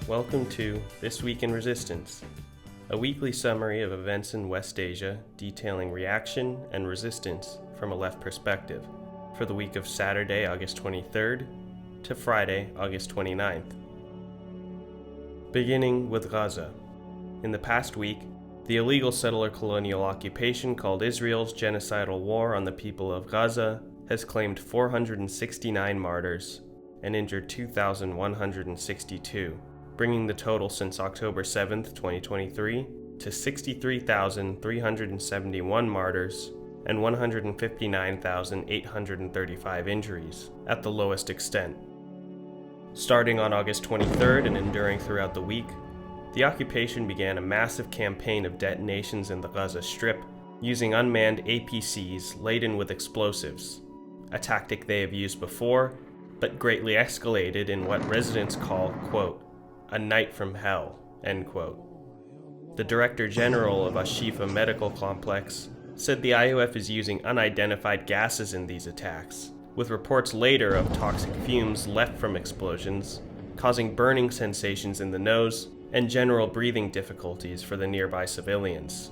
Welcome to This Week in Resistance, a weekly summary of events in West Asia detailing reaction and resistance from a left perspective for the week of Saturday, August 23rd to Friday, August 29th. Beginning with Gaza. In the past week, the illegal settler colonial occupation called Israel's genocidal war on the people of Gaza has claimed 469 martyrs and injured 2,162. Bringing the total since October 7, 2023 to 63,371 martyrs and 159,835 injuries at the lowest extent. Starting on August 23rd and enduring throughout the week, the occupation began a massive campaign of detonations in the Gaza Strip using unmanned APCs laden with explosives, a tactic they have used before, but greatly escalated in what residents call, quote, a night from hell, end quote. The Director General of Ashifa Medical Complex said the IOF is using unidentified gases in these attacks, with reports later of toxic fumes left from explosions, causing burning sensations in the nose and general breathing difficulties for the nearby civilians.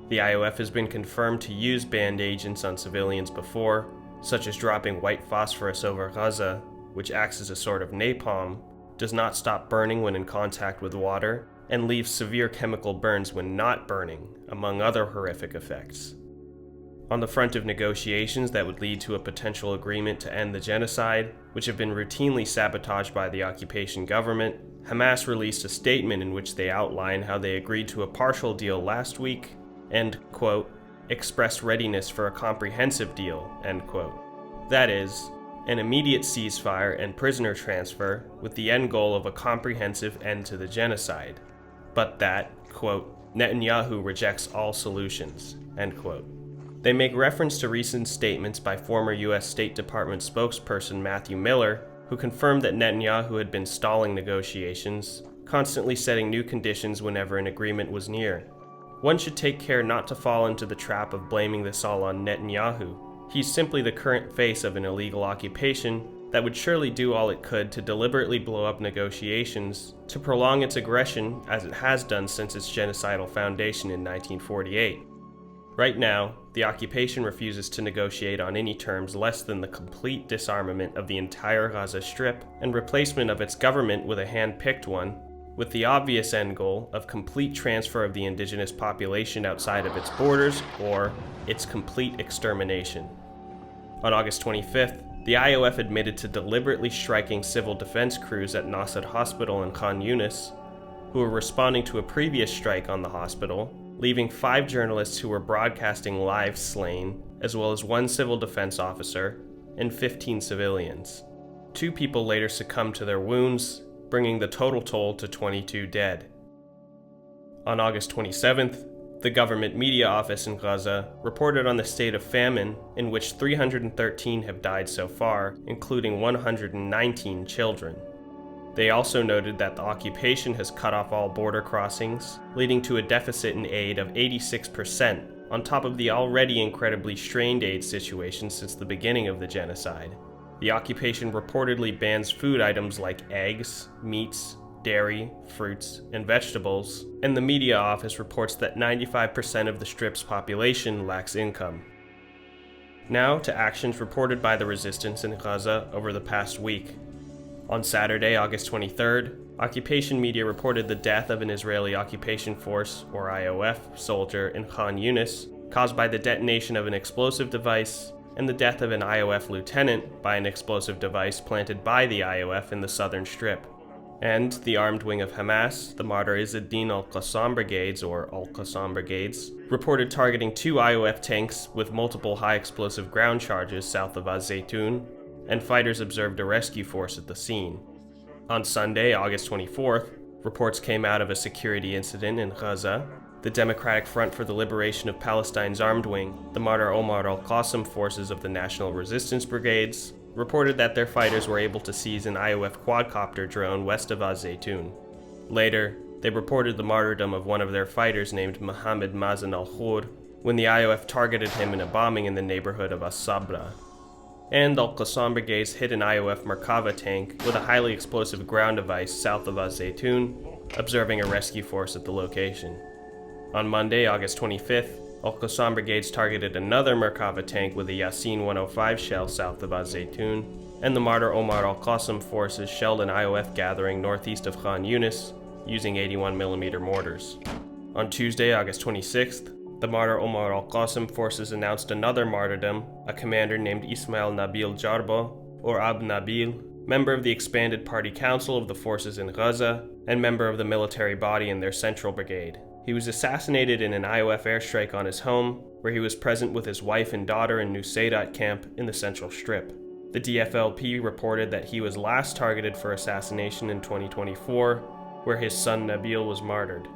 The IOF has been confirmed to use banned agents on civilians before, such as dropping white phosphorus over Gaza, which acts as a sort of napalm, does not stop burning when in contact with water, and leaves severe chemical burns when not burning, among other horrific effects. On the front of negotiations that would lead to a potential agreement to end the genocide, which have been routinely sabotaged by the occupation government, Hamas released a statement in which they outline how they agreed to a partial deal last week and, quote, expressed readiness for a comprehensive deal, end quote. That is, an immediate ceasefire and prisoner transfer with the end goal of a comprehensive end to the genocide, but that, quote, Netanyahu rejects all solutions, end quote. They make reference to recent statements by former U.S. State Department spokesperson Matthew Miller, who confirmed that Netanyahu had been stalling negotiations, constantly setting new conditions whenever an agreement was near. One should take care not to fall into the trap of blaming this all on Netanyahu. He's simply the current face of an illegal occupation that would surely do all it could to deliberately blow up negotiations, to prolong its aggression as it has done since its genocidal foundation in 1948. Right now, the occupation refuses to negotiate on any terms less than the complete disarmament of the entire Gaza Strip and replacement of its government with a hand-picked one, with the obvious end goal of complete transfer of the indigenous population outside of its borders or its complete extermination. On August 25th, the IOF admitted to deliberately striking civil defense crews at Nasser Hospital in Khan Yunis, who were responding to a previous strike on the hospital, leaving 5 journalists who were broadcasting live slain, as well as 1 civil defense officer and 15 civilians. 2 people later succumbed to their wounds, bringing the total toll to 22 dead. On August 27th, the government media office in Gaza reported on the state of famine, in which 313 have died so far, including 119 children. They also noted that the occupation has cut off all border crossings, leading to a deficit in aid of 86%, on top of the already incredibly strained aid situation since the beginning of the genocide. The occupation reportedly bans food items like eggs, meats, dairy, fruits, and vegetables, and the media office reports that 95% of the Strip's population lacks income. Now to actions reported by the resistance in Gaza over the past week. On Saturday, August 23rd, occupation media reported the death of an Israeli occupation force, or IOF, soldier in Khan Yunis, caused by the detonation of an explosive device, and the death of an IOF lieutenant by an explosive device planted by the IOF in the southern strip. And the armed wing of Hamas, the Martyr Izz-ad-Din al-Qassam Brigades, or Al-Qassam Brigades, reported targeting 2 IOF tanks with multiple high-explosive ground charges south of Az-Zaytun, and fighters observed a rescue force at the scene. On Sunday, August 24th, reports came out of a security incident in Gaza. The Democratic Front for the Liberation of Palestine's armed wing, the Martyr Omar al-Qassam forces of the National Resistance Brigades, reported that their fighters were able to seize an IOF quadcopter drone west of Az-Zaytun. Later, they reported the martyrdom of one of their fighters named Mohammed Mazen al-Khur when the IOF targeted him in a bombing in the neighborhood of As-Sabra. and Al-Qassam brigades hit an IOF Merkava tank with a highly explosive ground device south of Az-Zaytun, observing a rescue force at the location. On Monday, August 25th, Al-Qassam brigades targeted another Merkava tank with a Yasin 105 shell south of Az-Zaytun, and the Martyr Omar al-Qassam forces shelled an IOF gathering northeast of Khan Yunis using 81mm mortars. On Tuesday, August 26th, the Martyr Omar al-Qassam forces announced another martyrdom, a commander named Ismail Nabil Jarbo, or Ab Nabil, member of the expanded party council of the forces in Gaza, and member of the military body in their central brigade. He was assassinated in an IOF airstrike on his home, where he was present with his wife and daughter in Nusayrat camp in the Central Strip. The DFLP reported that he was last targeted for assassination in 2024, where his son Nabil was martyred.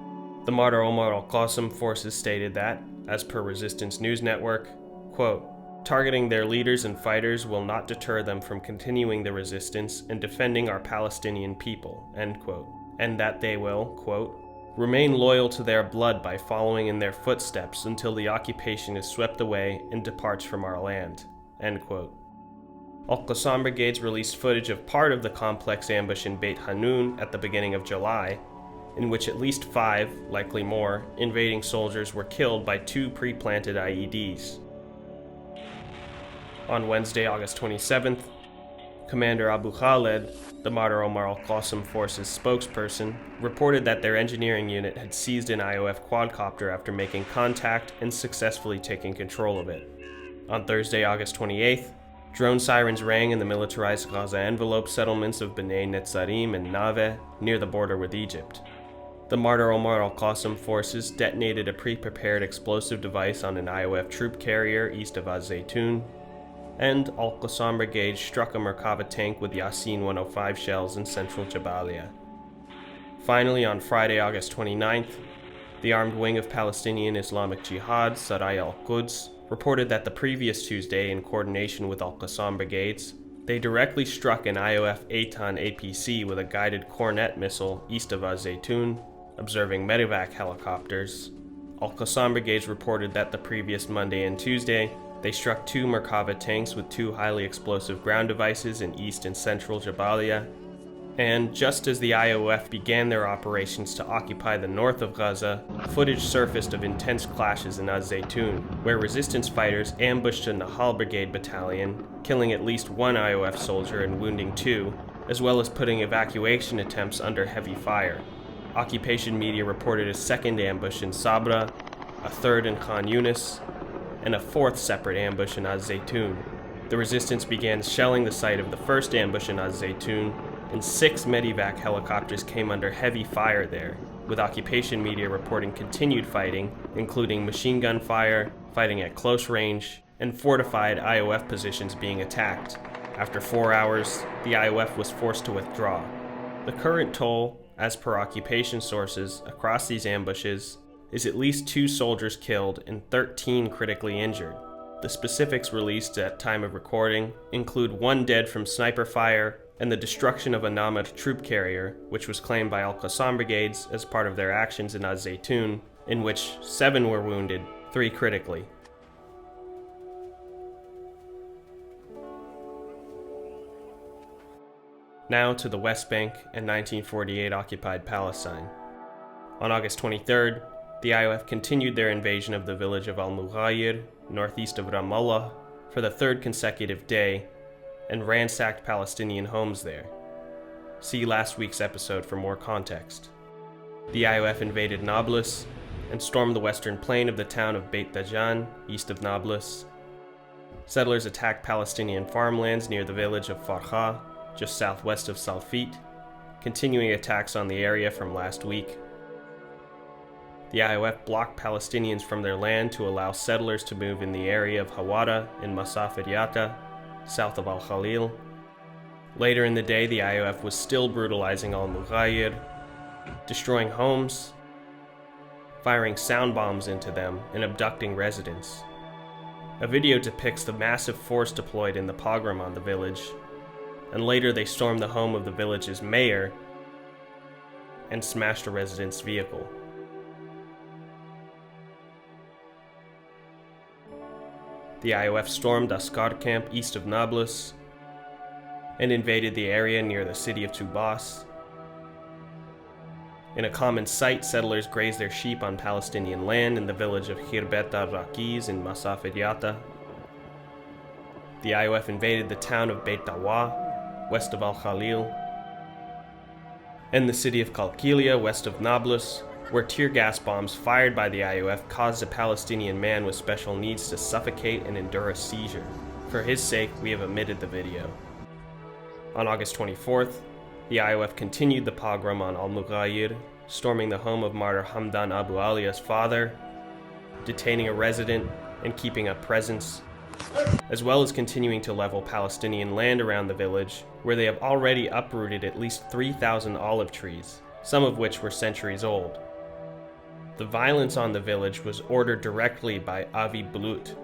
The Martyr Omar al-Qassam forces stated that, as per Resistance News Network, quote, "Targeting their leaders and fighters will not deter them from continuing the resistance and defending our Palestinian people," end quote, and that they will, quote, "remain loyal to their blood by following in their footsteps until the occupation is swept away and departs from our land," end quote. Al-Qassam brigades released footage of part of the complex ambush in Beit Hanun at the beginning of July, in which at least 5, likely more, invading soldiers were killed by 2 pre-planted IEDs. On Wednesday, August 27th, Commander Abu Khaled, the Martyr Omar al-Qassam force's spokesperson, reported that their engineering unit had seized an IOF quadcopter after making contact and successfully taking control of it. On Thursday, August 28th, drone sirens rang in the militarized Gaza envelope settlements of Bnei Netzarim and Nave near the border with Egypt. The Martyr Omar al-Qassam forces detonated a pre-prepared explosive device on an IOF troop carrier east of Az-Zaytun, and Al-Qassam brigade struck a Merkava tank with Yasin 105 shells in central Jabalia. Finally, on Friday, August 29th, the armed wing of Palestinian Islamic Jihad, Saraya al-Quds, reported that the previous Tuesday, in coordination with Al-Qassam brigades, they directly struck an IOF Eitan APC with a guided Cornet missile east of Az-Zaytun, observing medevac helicopters. Al-Qassam brigades reported that the previous Monday and Tuesday, they struck 2 Merkava tanks with 2 highly explosive ground devices in east and central Jabalia. And just as the IOF began their operations to occupy the north of Gaza, footage surfaced of intense clashes in Az-Zaytun, where resistance fighters ambushed a Nahal Brigade battalion, killing at least 1 IOF soldier and wounding 2, as well as putting evacuation attempts under heavy fire. Occupation media reported a second ambush in Sabra, a third in Khan Yunis, and a 4th separate ambush in Az-Zaytun. The resistance began shelling the site of the first ambush in Az-Zaytun, and 6 medevac helicopters came under heavy fire there, with occupation media reporting continued fighting, including machine gun fire, fighting at close range, and fortified IOF positions being attacked. After 4 hours, the IOF was forced to withdraw. The current toll, as per occupation sources, across these ambushes, is at least 2 soldiers killed and 13 critically injured. The specifics released at time of recording include 1 dead from sniper fire and the destruction of a Namad troop carrier, which was claimed by Al-Qassam brigades as part of their actions in Az-Zaytun, in which 7 were wounded, 3 critically. Now to the West Bank and 1948 occupied Palestine. On August 23rd, the IOF continued their invasion of the village of Al-Mughayir, northeast of Ramallah, for the 3rd consecutive day, and ransacked Palestinian homes there. See last week's episode for more context. The IOF invaded Nablus and stormed the western plain of the town of Beit Dajan, east of Nablus. Settlers attacked Palestinian farmlands near the village of Farha, just southwest of Salfit, continuing attacks on the area from last week. The IOF blocked Palestinians from their land to allow settlers to move in the area of Hawara in Masafat Yatta, south of Al-Khalil. Later in the day, the IOF was still brutalizing Al-Mughayir, destroying homes, firing sound bombs into them, and abducting residents. A video depicts the massive force deployed in the pogrom on the village, and later they stormed the home of the village's mayor and smashed a resident's vehicle. the IOF stormed Askar camp east of Nablus and invaded the area near the city of Tubas. In a common site, settlers grazed their sheep on Palestinian land in the village of Khirbet al-Raqiz in Masafed Yatta. The IOF invaded the town of Beit Tawa, west of Al-Khalil, and the city of Qalqilia, west of Nablus, where tear gas bombs fired by the IOF caused a Palestinian man with special needs to suffocate and endure a seizure. For his sake, we have omitted the video. On August 24th, the IOF continued the pogrom on Al-Mughayir, storming the home of martyr Hamdan Abu Alia's father, detaining a resident and keeping up presence, as well as continuing to level Palestinian land around the village, where they have already uprooted at least 3,000 olive trees, some of which were centuries old. The violence on the village was ordered directly by Avi Bulut,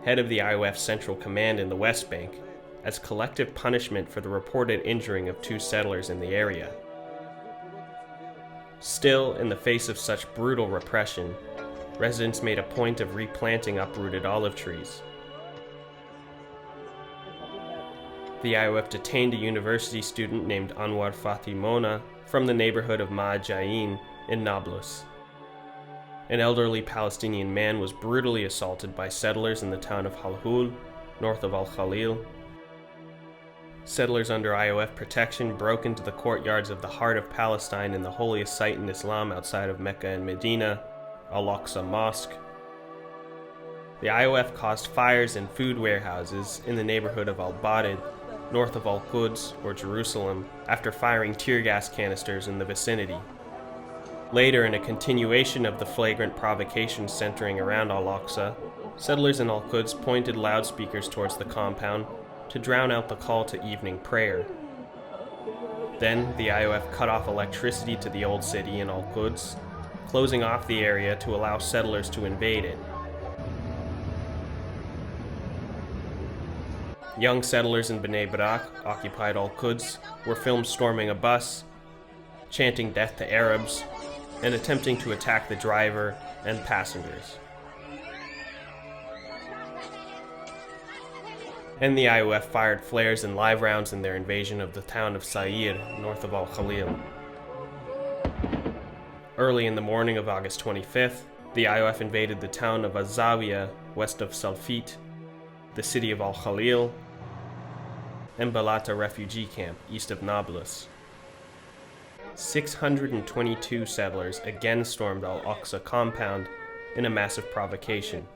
head of the IOF Central Command in the West Bank, as collective punishment for the reported injuring of 2 settlers in the area. Still, in the face of such brutal repression, residents made a point of replanting uprooted olive trees. The IOF detained a university student named Anwar Fatimona from the neighborhood of Ma'ajain in Nablus. An elderly Palestinian man was brutally assaulted by settlers in the town of Halhul, north of Al-Khalil. Settlers under IOF protection broke into the courtyards of the heart of Palestine and the holiest site in Islam outside of Mecca and Medina, Al-Aqsa Mosque. The IOF caused fires in food warehouses in the neighborhood of Al-Badid, north of Al-Quds, or Jerusalem, after firing tear gas canisters in the vicinity. Later, in a continuation of the flagrant provocations centering around Al-Aqsa, settlers in Al-Quds pointed loudspeakers towards the compound to drown out the call to evening prayer. Then, the IOF cut off electricity to the old city in Al-Quds, closing off the area to allow settlers to invade it. Young settlers in Bnei Brak, occupied Al-Quds, were filmed storming a bus, chanting death to Arabs, and attempting to attack the driver and passengers. And the IOF fired flares and live rounds in their invasion of the town of Sa'ir, north of Al-Khalil. Early in the morning of August 25th, the IOF invaded the town of Azawiya, west of Salfit, the city of Al-Khalil, and Balata refugee camp, east of Nablus. 622 settlers again stormed Al-Aqsa compound in a massive provocation.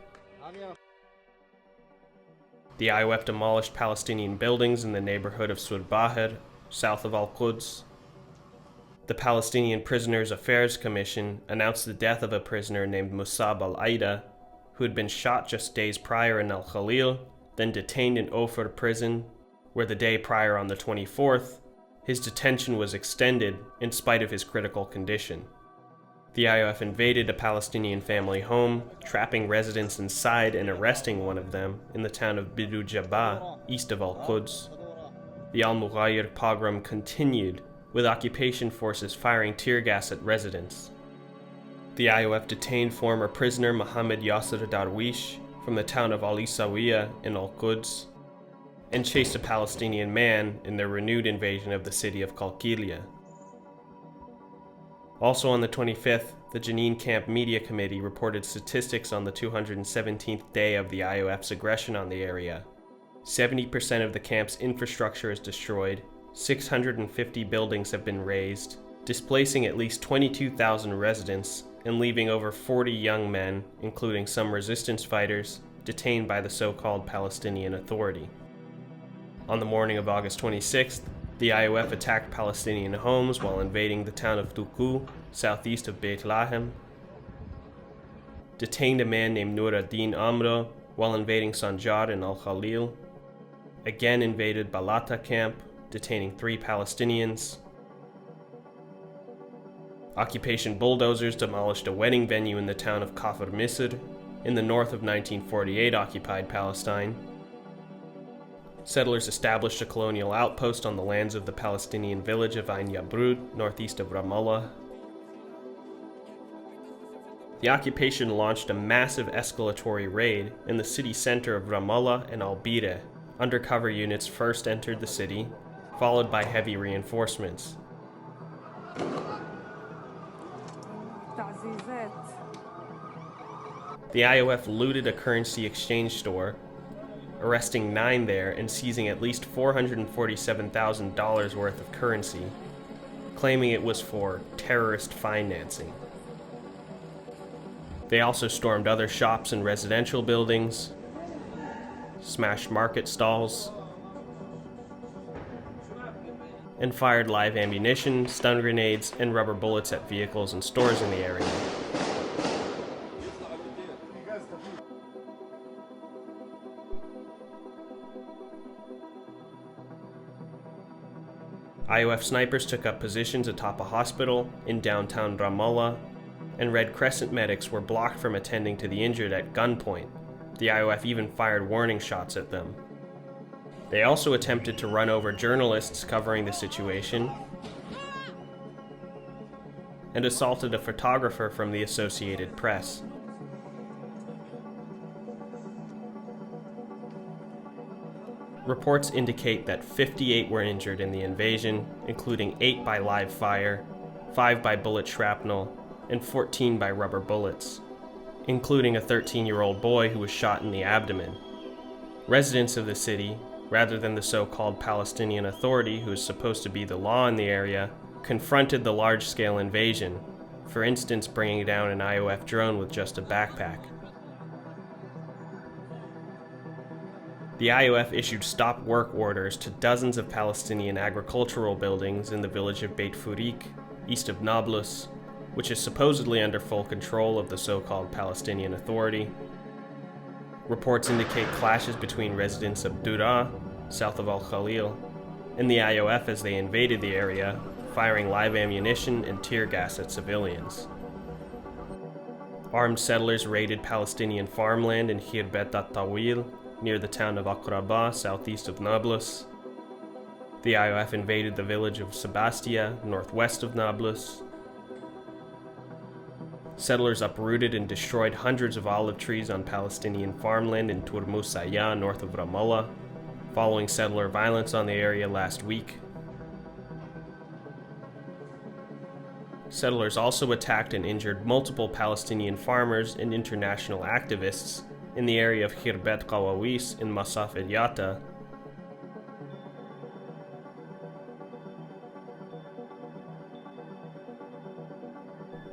The IOF demolished Palestinian buildings in the neighborhood of Surbahir, south of Al-Quds. The Palestinian Prisoners Affairs Commission announced the death of a prisoner named Musab al-Aida, who had been shot just days prior in Al-Khalil, then detained in Ofer prison, where the day prior on the 24th, his detention was extended in spite of his critical condition. The IOF invaded a Palestinian family home, trapping residents inside and arresting one of them in the town of Bidu Jabba, east of Al-Quds. The Al-Mughayir pogrom continued, with occupation forces firing tear gas at residents. The IOF detained former prisoner Mohammed Yasser Darwish from the town of Al-Isawiya in Al-Quds, and chased a Palestinian man in their renewed invasion of the city of Qalqilia. Also on the 25th, the Jenin Camp Media Committee reported statistics on the 217th day of the IOF's aggression on the area. 70% of the camp's infrastructure is destroyed, 650 buildings have been razed, displacing at least 22,000 residents and leaving over 40 young men, including some resistance fighters, detained by the so-called Palestinian Authority. On the morning of August 26th, the IOF attacked Palestinian homes while invading the town of Tuku, southeast of Beit Lahem, detained a man named Nur ad-Din Amro while invading Sanjar in Al-Khalil, again invaded Balata camp, detaining 3 Palestinians. Occupation bulldozers demolished a wedding venue in the town of Kafr Misr, in the north of 1948 occupied Palestine. Settlers established a colonial outpost on the lands of the Palestinian village of Ain Yabrud, northeast of Ramallah. the occupation launched a massive escalatory raid in the city center of Ramallah and Al-Bire. Undercover units first entered the city, followed by heavy reinforcements. The IOF looted a currency exchange store, arresting 9 there and seizing at least $447,000 worth of currency, claiming it was for terrorist financing. They also stormed other shops and residential buildings, smashed market stalls, and fired live ammunition, stun grenades, and rubber bullets at vehicles and stores in the area. IOF snipers took up positions atop a hospital in downtown Ramallah, and Red Crescent medics were blocked from attending to the injured at gunpoint. The IOF even fired warning shots at them. They also attempted to run over journalists covering the situation and assaulted a photographer from the Associated Press. Reports indicate that 58 were injured in the invasion, including 8 by live fire, 5 by bullet shrapnel, and 14 by rubber bullets, including a 13-year-old boy who was shot in the abdomen. Residents of the city, rather than the so-called Palestinian Authority, who is supposed to be the law in the area, confronted the large-scale invasion, for instance bringing down an IOF drone with just a backpack. The IOF issued stop work orders to dozens of Palestinian agricultural buildings in the village of Beit Furik, east of Nablus, which is supposedly under full control of the so-called Palestinian Authority. Reports indicate clashes between residents of Dura, south of Al-Khalil, and the IOF as they invaded the area, firing live ammunition and tear gas at civilians. Armed settlers raided Palestinian farmland in Khirbet al-Tawil, near the town of Aqraba, southeast of Nablus. The IOF invaded the village of Sebastia, northwest of Nablus. Settlers uprooted and destroyed hundreds of olive trees on Palestinian farmland in Turmusaya, north of Ramallah, following settler violence on the area last week. Settlers also attacked and injured multiple Palestinian farmers and international activists in the area of Khirbet Qawawis in Masaf el-Yatta.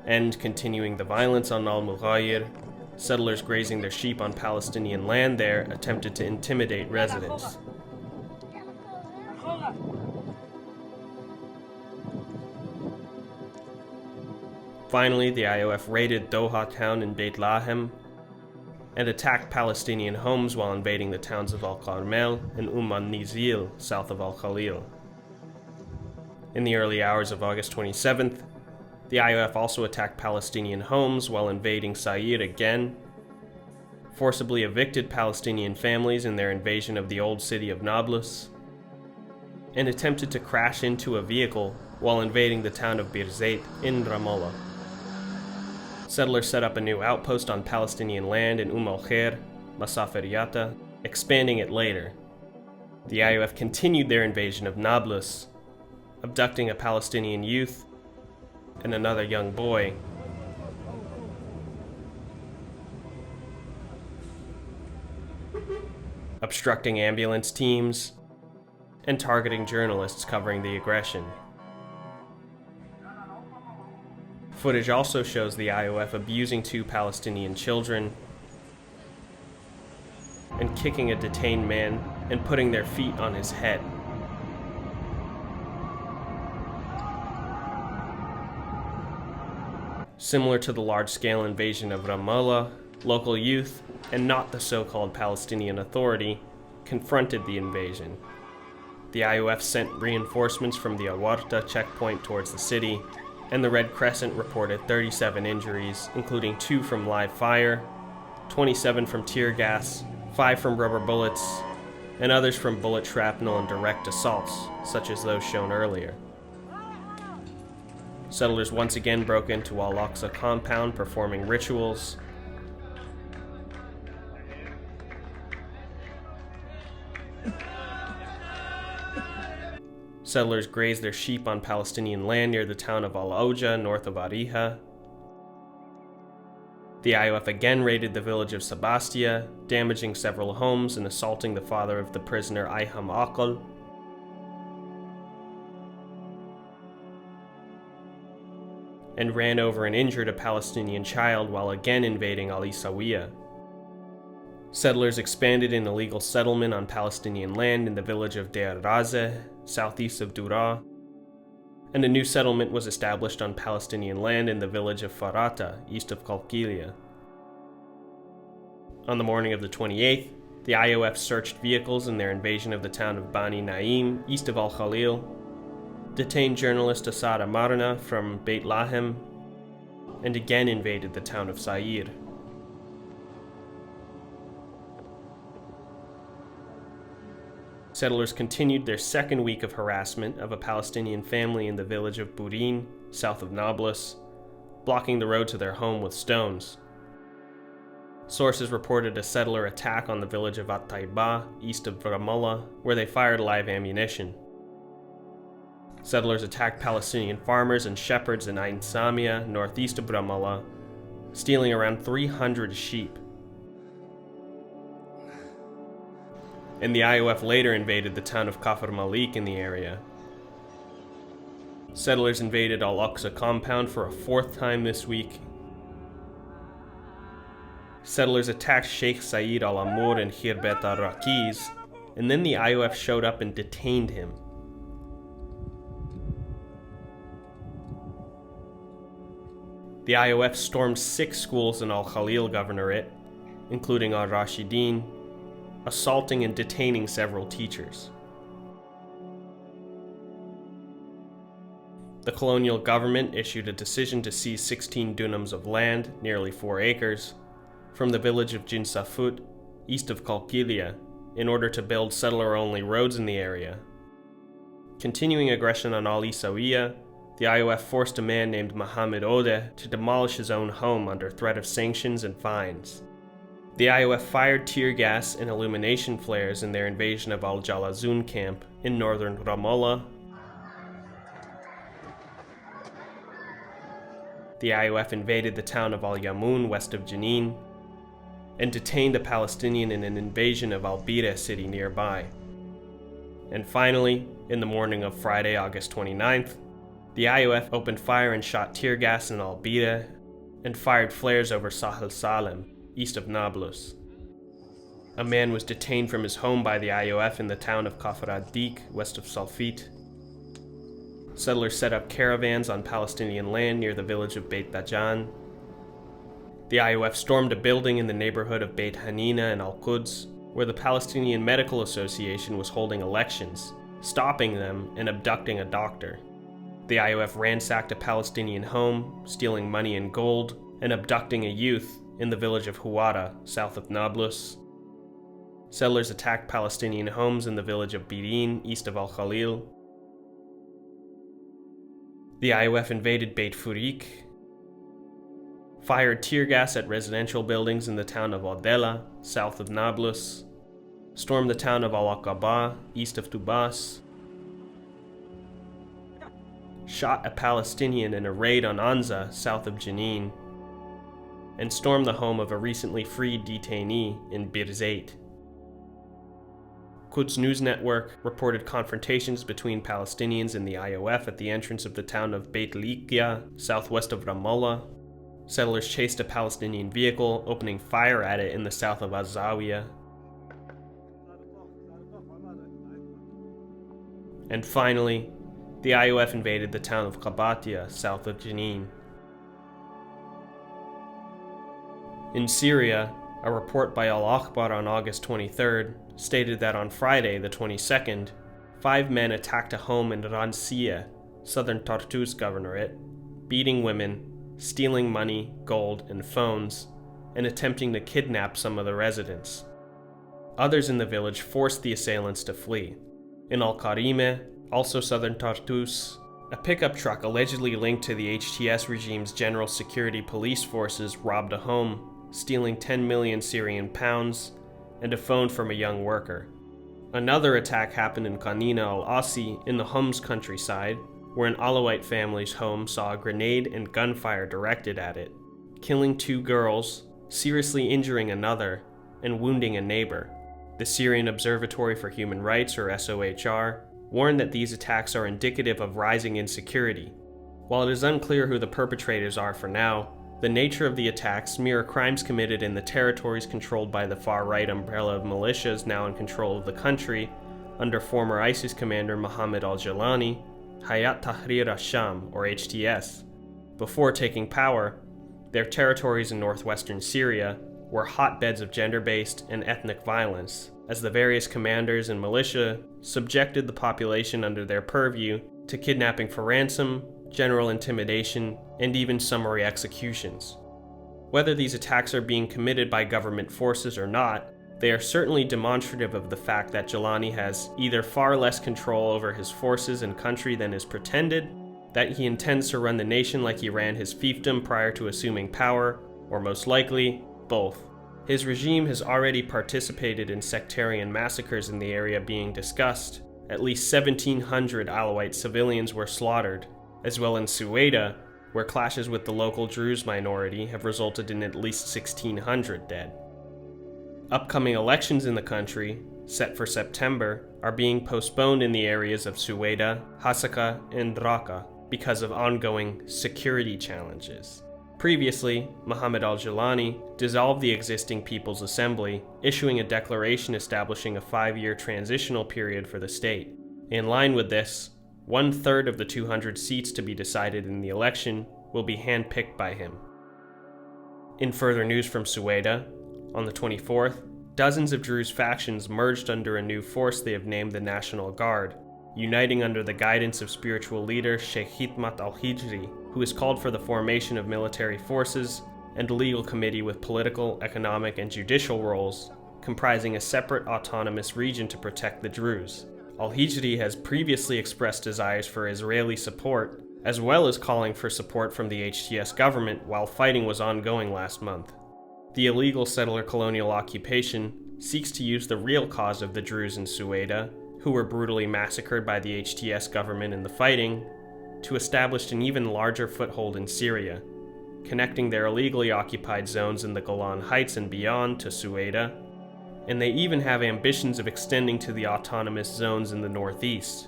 And continuing the violence on Al-Mughayir, settlers grazing their sheep on Palestinian land there attempted to intimidate residents. Finally, the IOF raided Doha town in Beit Lahem and attacked Palestinian homes while invading the towns of Al-Qarmel and Nizil, south of Al-Khalil. In the early hours of August 27th, the IOF also attacked Palestinian homes while invading Sayir again, forcibly evicted Palestinian families in their invasion of the old city of Nablus, and attempted to crash into a vehicle while invading the town of Birzeit in Ramallah. Settlers set up a new outpost on Palestinian land in al-Khair, Masaf el-Yatta, expanding it later. The IOF continued their invasion of Nablus, abducting a Palestinian youth and another young boy. Obstructing ambulance teams and targeting journalists covering the aggression. Footage also shows the IOF abusing 2 Palestinian children and kicking a detained man and putting their feet on his head. Similar to the large-scale invasion of Ramallah, local youth, and not the so-called Palestinian Authority, confronted the invasion. The IOF sent reinforcements from the Awarta checkpoint towards the city, and the Red Crescent reported 37 injuries, including 2 from live fire, 27 from tear gas, 5 from rubber bullets, and others from bullet shrapnel and direct assaults, such as those shown earlier. Settlers once again broke into Al-Aqsa compound, performing rituals. Settlers grazed their sheep on Palestinian land near the town of Al-Auja, north of Ariha. The IOF again raided the village of Sebastia, damaging several homes and assaulting the father of the prisoner Ayham Aqal. And ran over and injured a Palestinian child while again invading Al Isawiya. Settlers expanded an illegal settlement on Palestinian land in the village of Deir Razeh, southeast of Dura, and a new settlement was established on Palestinian land in the village of Farata, east of Qalqilia. On the morning of the 28th, the IOF searched vehicles in their invasion of the town of Bani Naim, east of Al-Khalil, detained journalist Asad Amarna from Beit Lahem, and again invaded the town of Sair. Settlers continued their second week of harassment of a Palestinian family in the village of Burin, south of Nablus, blocking the road to their home with stones. Sources reported a settler attack on the village of At-Taiba, east of Ramallah, where they fired live ammunition. Settlers attacked Palestinian farmers and shepherds in Ain Samia, northeast of Ramallah, stealing around 300 sheep. And the IOF later invaded the town of Kafr Malik in the area. Settlers invaded Al-Aqsa compound for a fourth time this week. Settlers attacked Sheikh Said al-Amur in Khirbet al-Raqiz, and then the IOF showed up and detained him. The IOF stormed 6 schools in Al-Khalil Governorate, including Al-Rashidin, assaulting and detaining several teachers. The colonial government issued a decision to seize 16 dunams of land, nearly 4 acres, from the village of Jinsafut, east of Qalqilia, in order to build settler-only roads in the area. Continuing aggression on Al Isawiya, the IOF forced a man named Mohammed Odeh to demolish his own home under threat of sanctions and fines. The IOF fired tear gas and illumination flares in their invasion of Al-Jalazun camp in northern Ramallah. The IOF invaded the town of Al-Yamun west of Jenin and detained a Palestinian in an invasion of Al-Bira city nearby. And finally, in the morning of Friday, August 29th, the IOF opened fire and shot tear gas in Al-Bira and fired flares over Sahel Salem, east of Nablus. A man was detained from his home by the IOF in the town of Kafr ad-Dik, west of Salfit. Settlers set up caravans on Palestinian land near the village of Beit Dajan. The IOF stormed a building in the neighborhood of Beit Hanina and Al-Quds, where the Palestinian Medical Association was holding elections, stopping them and abducting a doctor. The IOF ransacked a Palestinian home, stealing money and gold, and abducting a youth in the village of Huwara, south of Nablus. Settlers attacked Palestinian homes in the village of Birin, east of Al-Khalil. The IOF invaded Beit Furik, fired tear gas at residential buildings in the town of Odela, south of Nablus, stormed the town of Al-Aqaba, east of Tubas, shot a Palestinian in a raid on Anza, south of Jenin, and stormed the home of a recently freed detainee in Birzeit. Quds News Network reported confrontations between Palestinians and the IOF at the entrance of the town of Beit Liqya, southwest of Ramallah. Settlers chased a Palestinian vehicle, opening fire at it in the south of Azawiya. And finally, the IOF invaded the town of Qabatia, south of Jenin. In Syria, a report by Al-Akhbar on August 23rd stated that on Friday, the 22nd, 5 men attacked a home in Ransiya, southern Tartus Governorate, beating women, stealing money, gold, and phones, and attempting to kidnap some of the residents. Others in the village forced the assailants to flee. In Al-Karime, also southern Tartus, A pickup truck allegedly linked to the HTS regime's general security police forces robbed a home, stealing 10 million Syrian pounds and a phone from a young worker. Another attack happened in Qanina al-Asi in the Homs countryside, where an Alawite family's home saw a grenade and gunfire directed at it, killing 2 girls, seriously injuring another, and wounding a neighbor. The Syrian Observatory for Human Rights, or SOHR, warned that these attacks are indicative of rising insecurity. While it is unclear who the perpetrators are for now, the nature of the attacks mirror crimes committed in the territories controlled by the far-right umbrella of militias now in control of the country under former ISIS commander Mohammed al-Jalani, Hayat Tahrir al-Sham, or HTS. Before taking power, their territories in northwestern Syria were hotbeds of gender-based and ethnic violence, as the various commanders and militia subjected the population under their purview to kidnapping for ransom, general intimidation, and even summary executions. Whether these attacks are being committed by government forces or not, they are certainly demonstrative of the fact that Jalani has either far less control over his forces and country than is pretended, that he intends to run the nation like he ran his fiefdom prior to assuming power, or most likely, both. His regime has already participated in sectarian massacres in the area being discussed. At least 1,700 Alawite civilians were slaughtered, as well in Suwaida, where clashes with the local Druze minority have resulted in at least 1,600 dead. Upcoming elections in the country, set for September, are being postponed in the areas of Suwaida, Hasaka, and Raqqa because of ongoing security challenges. Previously, Mohammed al-Jalani dissolved the existing People's Assembly, issuing a declaration establishing a 5-year transitional period for the state. In line with this, 1/3 of the 200 seats to be decided in the election will be handpicked by him. In further news from Suwaida, on the 24th, dozens of Druze factions merged under a new force they have named the National Guard, uniting under the guidance of spiritual leader Sheikh Hithmat al-Hijri, who has called for the formation of military forces and a legal committee with political, economic, and judicial roles, comprising a separate autonomous region to protect the Druze. Al-Hijri has previously expressed desires for Israeli support, as well as calling for support from the HTS government while fighting was ongoing last month. The illegal settler colonial occupation seeks to use the real cause of the Druze in Suwaida, who were brutally massacred by the HTS government in the fighting, to establish an even larger foothold in Syria, connecting their illegally occupied zones in the Golan Heights and beyond to Suwaida, and they even have ambitions of extending to the autonomous zones in the northeast.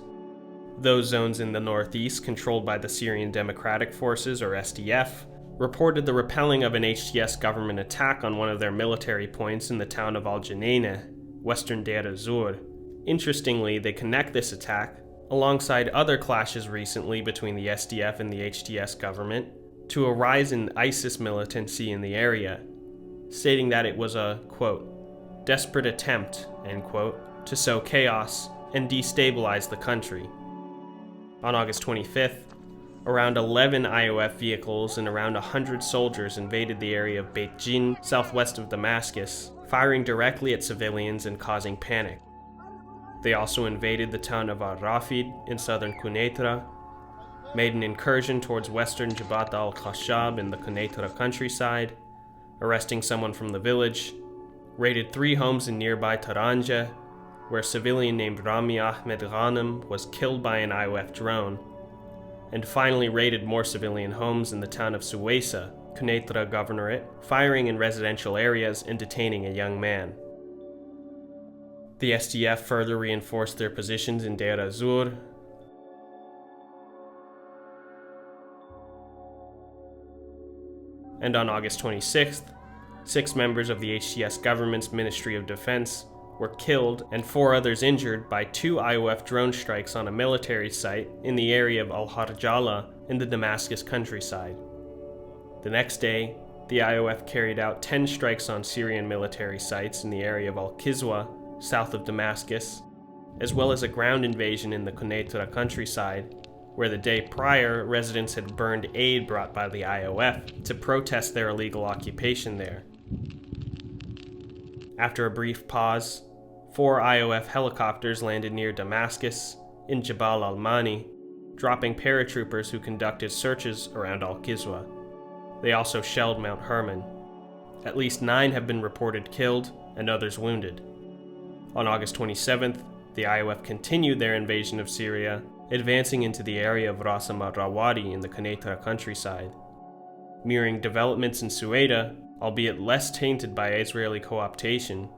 Those zones in the northeast, controlled by the Syrian Democratic Forces, or SDF, reported the repelling of an HTS government attack on one of their military points in the town of Al-Junaynah, western Deir ez-Zor. Interestingly, they connect this attack, alongside other clashes recently between the SDF and the HTS government, to a rise in ISIS militancy in the area, stating that it was a, quote, desperate attempt, end quote, to sow chaos and destabilize the country. On August 25th, around 11 IOF vehicles and around 100 soldiers invaded the area of Beit Jin, southwest of Damascus, firing directly at civilians and causing panic. They also invaded the town of Al-Rafid in southern Quneitra, made an incursion towards western Jabhat al-Khashab in the Quneitra countryside, arresting someone from the village, raided 3 homes in nearby Taranja, where a civilian named Rami Ahmed Ghanem was killed by an IOF drone, and finally raided more civilian homes in the town of Suwaisa, Quneitra Governorate, firing in residential areas and detaining a young man. The SDF further reinforced their positions in Deir ez-Zor, and on August 26th, 6 members of the HTS government's Ministry of Defense were killed and 4 others injured by 2 IOF drone strikes on a military site in the area of Al-Harjala in the Damascus countryside. The next day, the IOF carried out 10 strikes on Syrian military sites in the area of Al-Qizwa, south of Damascus, as well as a ground invasion in the Quneitra countryside, where the day prior, residents had burned aid brought by the IOF to protest their illegal occupation there. After a brief pause, 4 IOF helicopters landed near Damascus, in Jabal al-Mani, dropping paratroopers who conducted searches around Al-Qiswa. They also shelled Mount Hermon. At least 9 have been reported killed and others wounded. On August 27th, the IOF continued their invasion of Syria, advancing into the area of Ras al-Rawadi in the Quneitra countryside. Mirroring developments in Sueda, albeit less tainted by Israeli co-optation,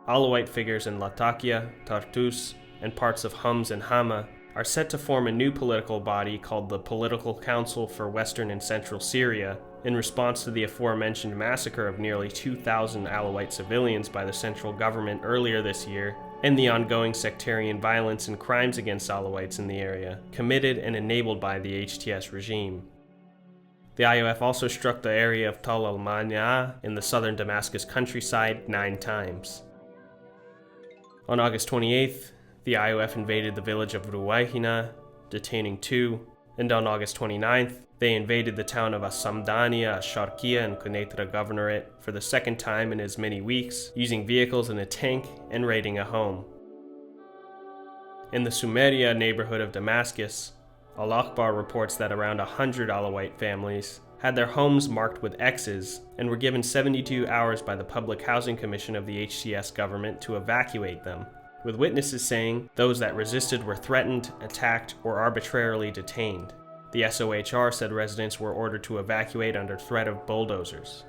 Alawite figures in Latakia, Tartus, and parts of Homs and Hama are set to form a new political body called the Political Council for Western and Central Syria in response to the aforementioned massacre of nearly 2,000 Alawite civilians by the central government earlier this year, and the ongoing sectarian violence and crimes against Alawites in the area, committed and enabled by the HTS regime. The IOF also struck the area of Tal al-Mania in the southern Damascus countryside 9 times. On August 28th, the IOF invaded the village of Ruwaihina, detaining 2, and on August 29th, they invaded the town of As-Samdaniya, Ash-Sharqiya in Quneitra Governorate for the second time in as many weeks, using vehicles and a tank and raiding a home. In the Sumeria neighborhood of Damascus, Al-Akhbar reports that around 100 Alawite families had their homes marked with X's and were given 72 hours by the Public Housing Commission of the HTS government to evacuate them, with witnesses saying those that resisted were threatened, attacked, or arbitrarily detained. The SOHR said residents were ordered to evacuate under threat of bulldozers.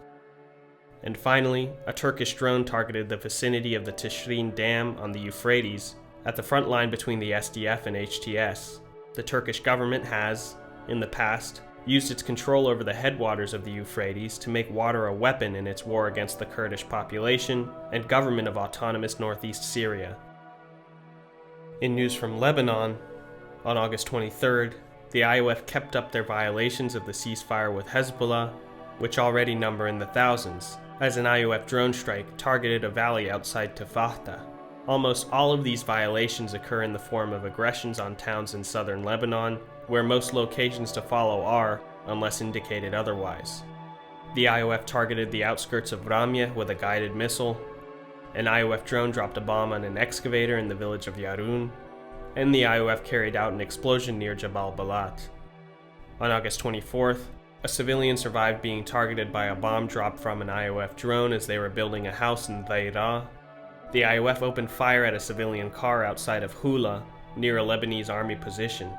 And finally, a Turkish drone targeted the vicinity of the Tishrin Dam on the Euphrates, at the front line between the SDF and HTS. The Turkish government has, in the past, used its control over the headwaters of the Euphrates to make water a weapon in its war against the Kurdish population and government of autonomous northeast Syria. In news from Lebanon, on August 23rd, the IOF kept up their violations of the ceasefire with Hezbollah, which already number in the thousands, as an IOF drone strike targeted a valley outside Tafahta. Almost all of these violations occur in the form of aggressions on towns in southern Lebanon, where most locations to follow are, unless indicated otherwise. The IOF targeted the outskirts of Ramya with a guided missile, an IOF drone dropped a bomb on an excavator in the village of Yarun, and the IOF carried out an explosion near Jabal Balat. On August 24th, a civilian survived being targeted by a bomb dropped from an IOF drone as they were building a house in TWIR. The IOF opened fire at a civilian car outside of Hula, near a Lebanese army position,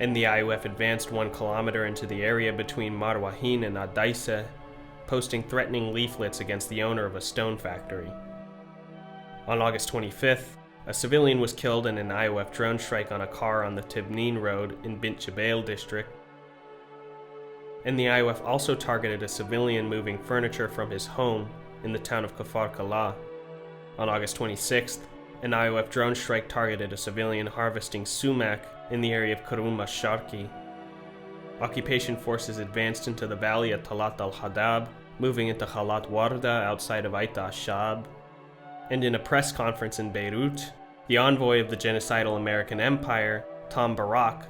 and the IOF advanced 1 kilometer into the area between Marwahin and Adaisa, posting threatening leaflets against the owner of a stone factory. On August 25th, a civilian was killed in an IOF drone strike on a car on the Tibnin Road in Bint Jbeil district, and the IOF also targeted a civilian moving furniture from his home in the town of Kafar Kala. On August 26th, an IOF drone strike targeted a civilian harvesting sumac in the area of Karum al-Sharqi. Occupation forces advanced into the valley at Talat al-Hadab, moving into Khalat Warda outside of Aita al-Shab. And in a press conference in Beirut, the envoy of the genocidal American Empire, Tom Barrack,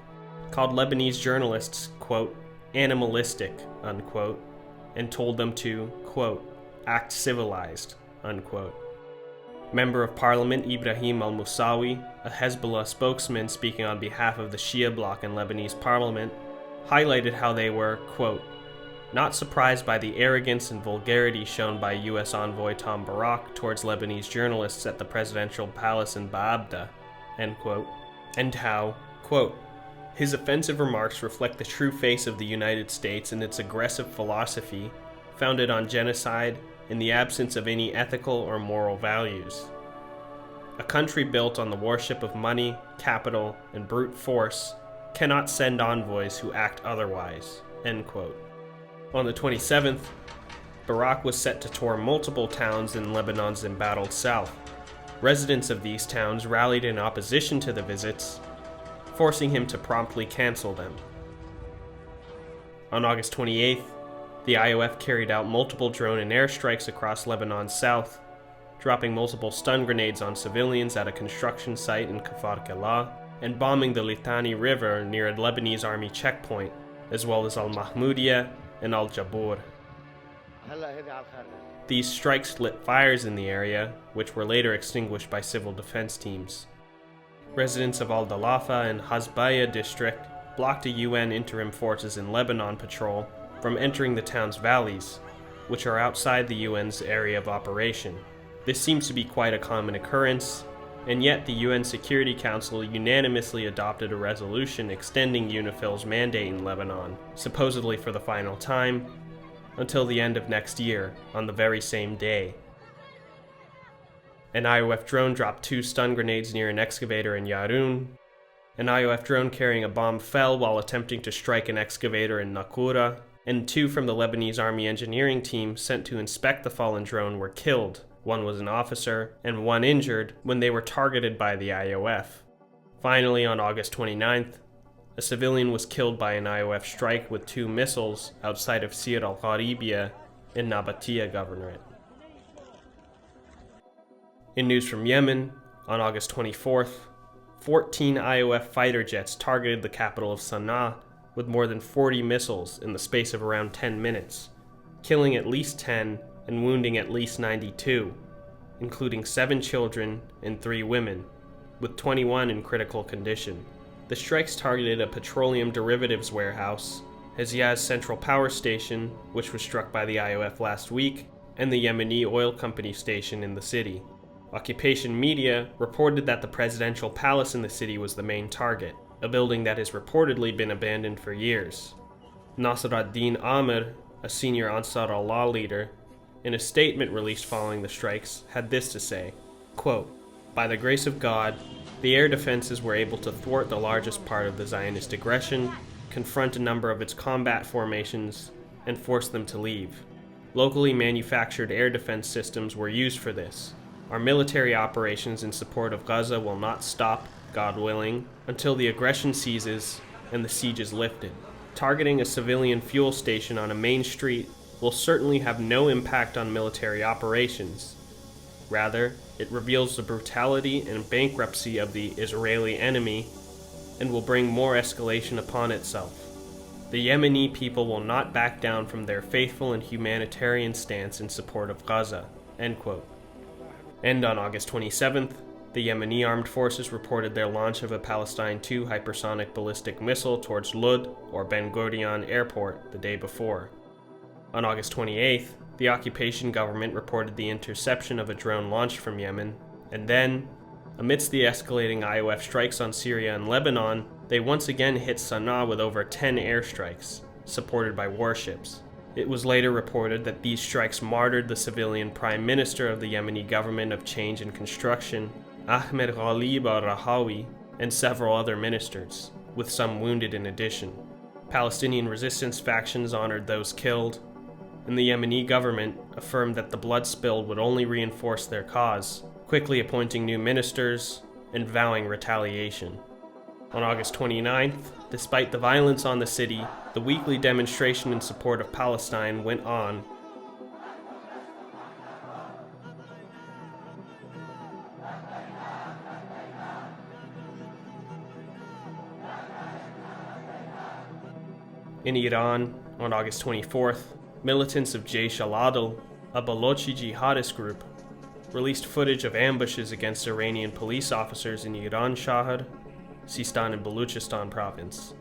called Lebanese journalists, quote, animalistic, unquote, and told them to, quote, act civilized, unquote. Member of Parliament Ibrahim al-Musawi, a Hezbollah spokesman speaking on behalf of the Shia bloc in Lebanese parliament, highlighted how they were, quote, not surprised by the arrogance and vulgarity shown by U.S. envoy Tom Barrack towards Lebanese journalists at the presidential palace in Baabda, end quote, and how, quote, his offensive remarks reflect the true face of the United States and its aggressive philosophy, founded on genocide in the absence of any ethical or moral values. A country built on the worship of money, capital, and brute force cannot send envoys who act otherwise, end quote. On the 27th, Barrack was set to tour multiple towns in Lebanon's embattled south. Residents of these towns rallied in opposition to the visits, forcing him to promptly cancel them. On August 28th, the IOF carried out multiple drone and airstrikes across Lebanon's south, dropping multiple stun grenades on civilians at a construction site in Kafar Kala, and bombing the Litani River near a Lebanese army checkpoint, as well as Al-Mahmoudiya and Al-Jabur. These strikes lit fires in the area, which were later extinguished by civil defense teams. Residents of Al-Dalafa and Hasbaya district blocked a UN interim forces in Lebanon patrol from entering the town's valleys, which are outside the UN's area of operation. This seems to be quite a common occurrence, and yet the UN Security Council unanimously adopted a resolution extending UNIFIL's mandate in Lebanon, supposedly for the final time, until the end of next year, on the very same day. An IOF drone dropped 2 stun grenades near an excavator in Yarun. An IOF drone carrying a bomb fell while attempting to strike an excavator in Naqoura, and 2 from the Lebanese Army engineering team sent to inspect the fallen drone were killed. 1 was an officer, and 1 injured when they were targeted by the IOF. Finally, on August 29th, a civilian was killed by an IOF strike with 2 missiles outside of Sir al-Gharibia in Nabatea Governorate. In news from Yemen, on August 24th, 14 IOF fighter jets targeted the capital of Sana'a with more than 40 missiles in the space of around 10 minutes, killing at least 10 and wounding at least 92, including 7 children and 3 women, with 21 in critical condition. The strikes targeted a petroleum derivatives warehouse, Hejaz Central Power Station, which was struck by the IOF last week, and the Yemeni oil company station in the city. Occupation media reported that the presidential palace in the city was the main target, a building that has reportedly been abandoned for years. Nasr ad-Din Amir, a senior Ansar Allah leader, in a statement released following the strikes, had this to say, quote, "By the grace of God, the air defenses were able to thwart the largest part of the Zionist aggression, confront a number of its combat formations, and force them to leave. Locally manufactured air defense systems were used for this. Our military operations in support of Gaza will not stop, God willing, until the aggression ceases and the siege is lifted. Targeting a civilian fuel station on a main street will certainly have no impact on military operations. Rather, it reveals the brutality and bankruptcy of the Israeli enemy and will bring more escalation upon itself. The Yemeni people will not back down from their faithful and humanitarian stance in support of Gaza." End quote. And on August 27th, the Yemeni armed forces reported their launch of a Palestine II hypersonic ballistic missile towards Lud, or Ben Gurion Airport, the day before. On August 28th, the occupation government reported the interception of a drone launched from Yemen, and then, amidst the escalating IOF strikes on Syria and Lebanon, they once again hit Sana'a with over 10 airstrikes, supported by warships. It was later reported that these strikes martyred the civilian prime minister of the Yemeni government of change and construction, Ahmed Ghalib al-Rahawi, and several other ministers, with some wounded in addition. Palestinian resistance factions honored those killed, and the Yemeni government affirmed that the blood spilled would only reinforce their cause, quickly appointing new ministers and vowing retaliation. On August 29th, despite the violence on the city, the weekly demonstration in support of Palestine went on. In Iran, on August 24th, militants of Jaish al-Adl, a Balochi jihadist group, released footage of ambushes against Iranian police officers in Iran Shahr, Sistan and Baluchistan province.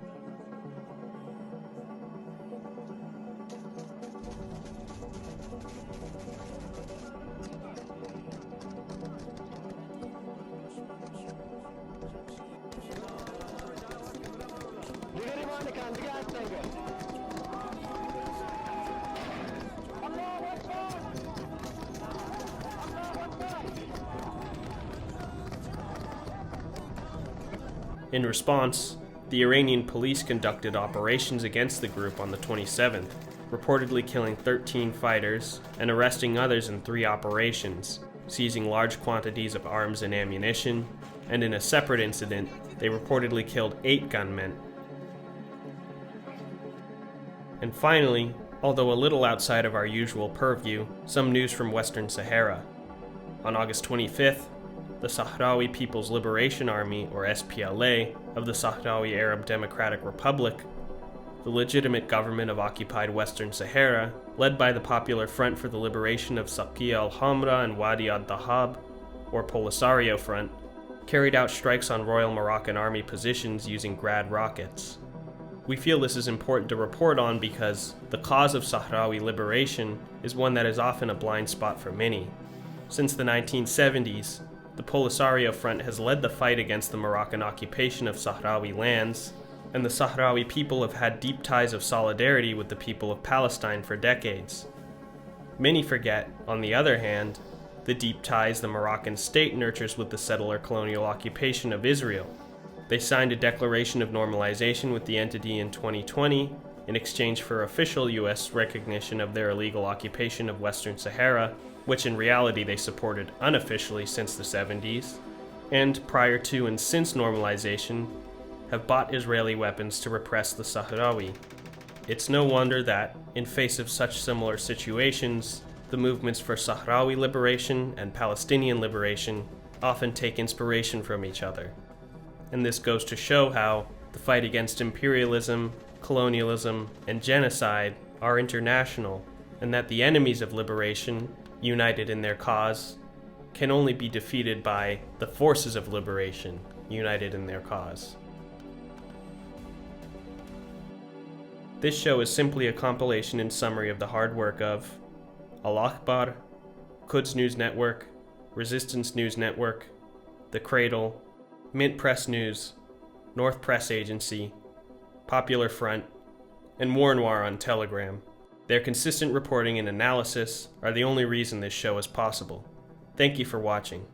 In response, the Iranian police conducted operations against the group on the 27th, reportedly killing 13 fighters and arresting others in 3 operations, seizing large quantities of arms and ammunition, and in a separate incident, they reportedly killed 8 gunmen. And finally, although a little outside of our usual purview, some news from Western Sahara. On August 25th, the Sahrawi People's Liberation Army, or SPLA, of the Sahrawi Arab Democratic Republic, the legitimate government of occupied Western Sahara, led by the Popular Front for the Liberation of Saqiya al-Hamra and Wadi ad-Dahab, or Polisario Front, carried out strikes on Royal Moroccan Army positions using GRAD rockets. We feel this is important to report on because the cause of Sahrawi liberation is one that is often a blind spot for many. Since the 1970s, the Polisario Front has led the fight against the Moroccan occupation of Sahrawi lands, and the Sahrawi people have had deep ties of solidarity with the people of Palestine for decades. Many forget, on the other hand, the deep ties the Moroccan state nurtures with the settler colonial occupation of Israel. They signed a declaration of normalization with the entity in 2020 in exchange for official US recognition of their illegal occupation of Western Sahara, which in reality they supported unofficially since the 70s, and prior to and since normalization, have bought Israeli weapons to repress the Sahrawi. It's no wonder that, in face of such similar situations, the movements for Sahrawi liberation and Palestinian liberation often take inspiration from each other. And this goes to show how the fight against imperialism, colonialism, and genocide are international, and that the enemies of liberation, united in their cause, can only be defeated by the forces of liberation, united in their cause. This show is simply a compilation and summary of the hard work of Al Akhbar, Quds News Network, Resistance News Network, The Cradle, Mint Press News, North Press Agency, Popular Front, and War Noir on Telegram. Their consistent reporting and analysis are the only reason this show is possible. Thank you for watching.